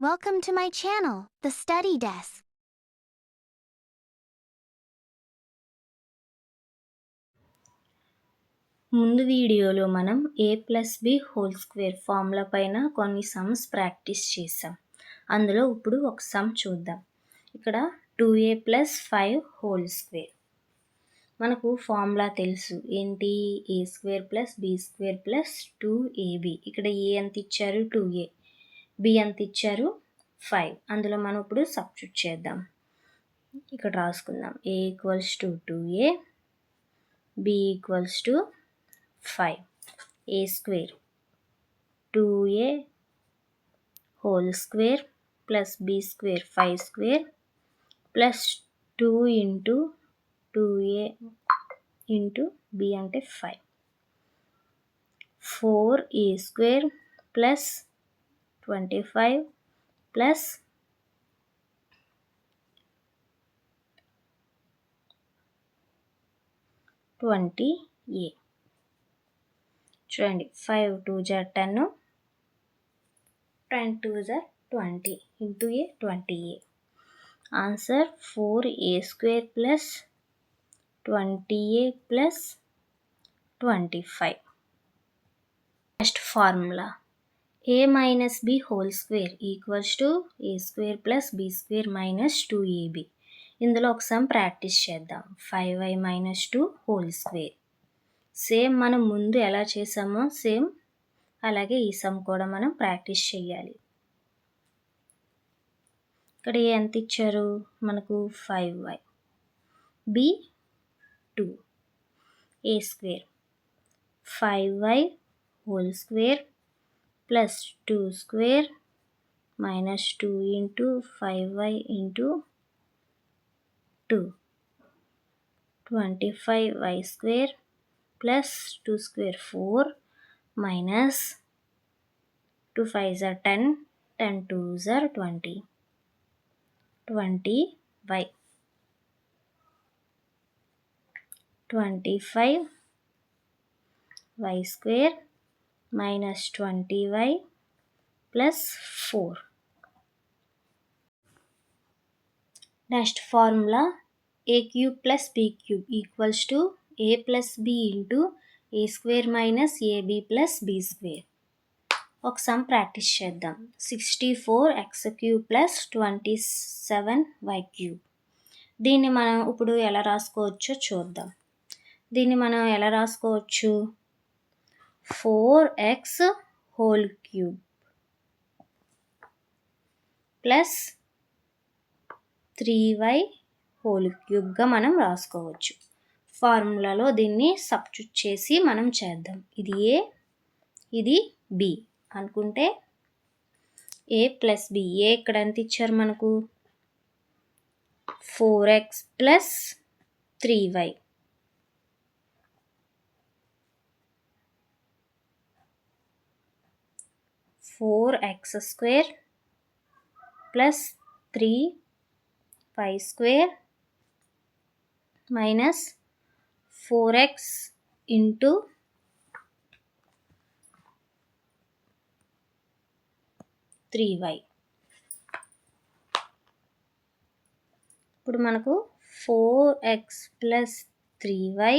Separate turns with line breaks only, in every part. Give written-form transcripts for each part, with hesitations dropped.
Welcome to my channel, The Study Desk.
ముందు వీడియోలో మనం a+b² ఫార్ములా పైన కొన్ని సమ్స్ ప్రాక్టీస్ చేసాం. అందులో ఇప్పుడు ఒక సమ్ చూద్దాం. ఇక్కడ 2a + 5² మనకు ఫార్ములా తెలుసు. ఏంటి? a² + b² + 2ab. ఇక్కడ a ఎంత ఇచ్చారు? 2a. b ఎంత ఇచ్చారు? 5. అందులో మనం ఇప్పుడు సబ్స్టిట్యూట్ చేద్దాం. ఇక్కడ రాసుకుందాం. a = 2a, b = 5. a square 2a whole square plus b square 5 square plus 2 into 2a into b అంటే 5. 4a square plus 25 plus 20a. చూడండి, 5 2 * 10, 10 2 * 20 into a 20a. Answer 4a² plus 20a plus 25. Next formula a - b² = a² plus b² minus 2ab. ఇందులో ఒక some practice చేద్దాం. 5i - 2² same మనం ముందు ఎలా చేసామో same అలాగే ఈ సమ్ కూడా మనం ప్రాక్టీస్ చేయాలి. ఇక్కడ ఎంత ఇచ్చారు మనకు? 5y, b 2, a square 5y whole square plus 2 square minus 2 into 5y into 2 25y square plus 2 square 4 minus 2 5s are 10, 10 2s are 20, 20y 25y square minus 20y plus 4. Next formula a³ plus b³ equals to a plus b into a² minus ab plus b². ఒక some practice చేద్దాం. 64x³ plus 27y³. దీన్ని మనం ఇప్పుడు ఎలా రాసుకోవచ్చో చూద్దాం. దీన్ని మనం ఎలా రాసుకోవచ్చు? 4x whole cube plus 3y whole cubeగా మనం రాసుకోవచ్చు. ఫార్ములాలో దీన్ని సబ్స్టిట్యూట్ చేసి మనం చేద్దాం. ఇది a, ఇది b అనుకుంటే a plus b. a ఇక్కడ ఎంత ఇచ్చారు మనకు? 4x plus 3y. 4x² plus 3y² minus 4x into 3y. ఇప్పుడు మనకు 4x plus 3y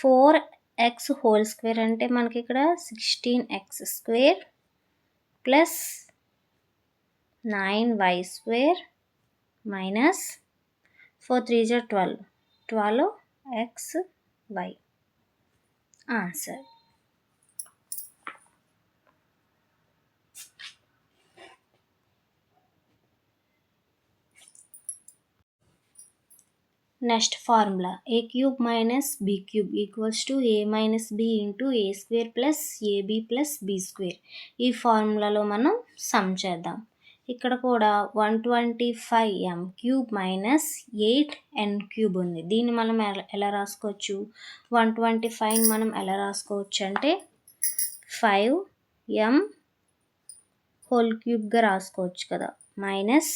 4x whole square అంటే మనకి ఇక్కడ 16x² plus 9y² minus 4 3s are 12, 12xy. Answer. Next formula a³ minus b³ equals to a minus b into a² plus ab plus b². ఈ ఫార్ములాలో మనం some చేద్దాం. ఇక్కడ కూడా 125m³ minus 8n³ ఉంది. దీన్ని మనం ఎలా రాసుకోవచ్చు? 125 మనం ఎలా రాసుకోవచ్చు అంటే 5m whole cubeగా రాసుకోవచ్చు కదా, మైనస్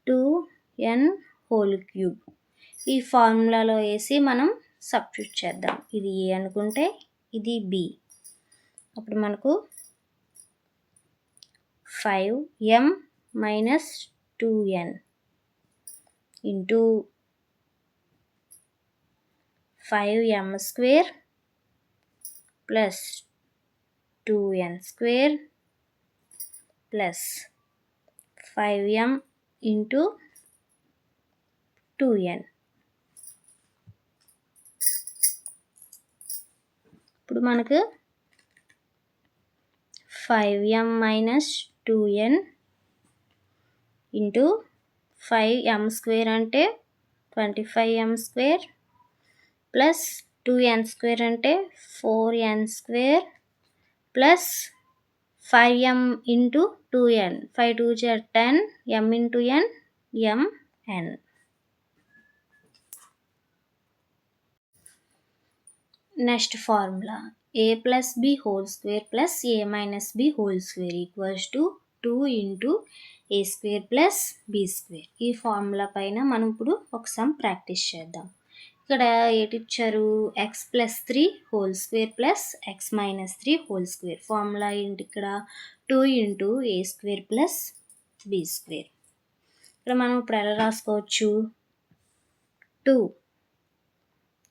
2n whole cube. ఈ ఫార్ములాలో వేసి మనం సబ్స్టిట్యూట్ చేద్దాం. ఇది a అనుకుంటే ఇది b. అప్పుడు మనకు 5m minus 2n into 5m square plus 2n square plus 5m into 2n. ఇప్పుడు మనకు 5m minus 2n into 5m square అంటే 25m square plus 2n square అంటే 4n square plus 5m into 2n 5 2 10 m into n mn. Next formula a plus b whole square plus a minus b whole square equals to 2 into a square plus b square. ఈ formula పైన మనం ఇప్పుడు ఒక some practice చేద్దాం. ఇక్కడ ఏంటి ఇచ్చారు, x plus 3 whole square plus x minus 3 whole square. Formula ఏంటి ఇక్కడ 2 into A square plus B square. ఇక్కడ మనం ఇప్పుడు ఎలా రాసుకోవచ్చు, 2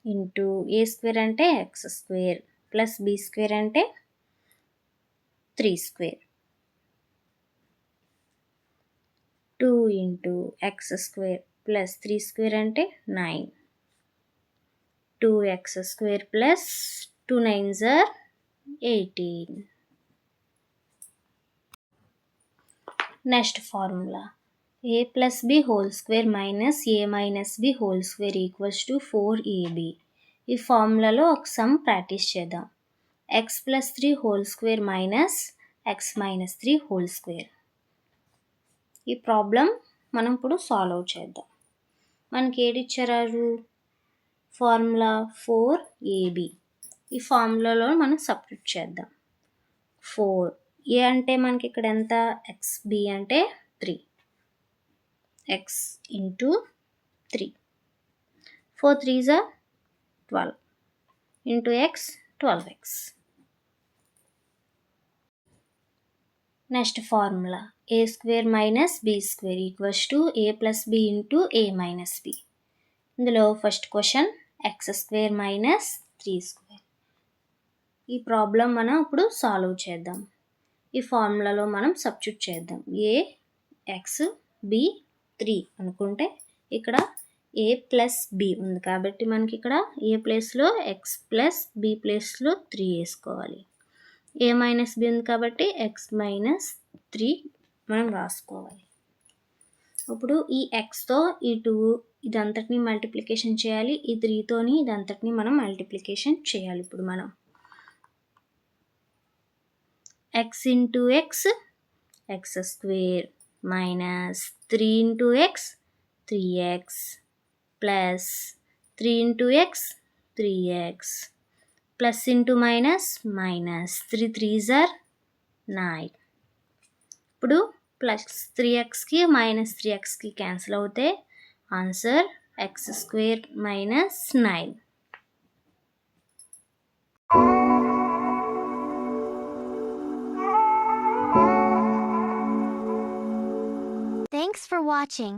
ఇంటూ ఏ స్క్వేర్ అంటే x square plus B square అంటే 3 square. 2 into x square plus 3 square అంటే 9. 2x square plus 2 9s are 18. Next formula, a plus b whole square minus a minus b whole square equals to 4ab. ఈ ఫార్ములాలో ఒక some practice చేద్దాం. x plus 3 whole square minus x minus 3 whole square. ఈ problem మనం ఇప్పుడు solve చేద్దాం. మనకి ఏది ఇచ్చారు, ఫార్ములా 4ab. ఈ ఫార్ములాలో మనం సబ్స్టిట్యూట్ చేద్దాం. 4a అంటే మనకి ఇక్కడ ఎంత, ఎక్స్, బి అంటే 3, X into 3, 4 3s are 12 into X 12x. Next formula a square minus b square equals to a plus b into a minus b. ఇందులో first question X square minus 3 square. ఈ problem మనం ఇప్పుడు solve చేద్దాం. ఈ ఫార్ములాలో మనం substitute చేద్దాం. ఏ X B 3 అనుకుంటే ఇక్కడ ఏ ప్లస్ బి ఉంది కాబట్టి మనకి ఇక్కడ ఏ ప్లేస్లో ఎక్స్ ప్లస్ బి ప్లేస్లో 3 వేసుకోవాలి. ఏ మైనస్ బి ఉంది కాబట్టి ఎక్స్ మైనస్ 3 మనం రాసుకోవాలి. ఇప్పుడు ఈ ఎక్స్తో ఈ 2 ఇదంతటిని మల్టిప్లికేషన్ చేయాలి, ఈ 3తోని ఇదంతటిని మనం మల్టిప్లికేషన్ చేయాలి. ఇప్పుడు మనం X into X X square minus 3 into X 3x plus 3 into X 3x plus into minus minus 3 3s are 9. ఇప్పుడు ప్లస్ 3xకి మైనస్ 3xకి క్యాన్సిల్ అవుతే answer X square minus 9.
Thanks for watching.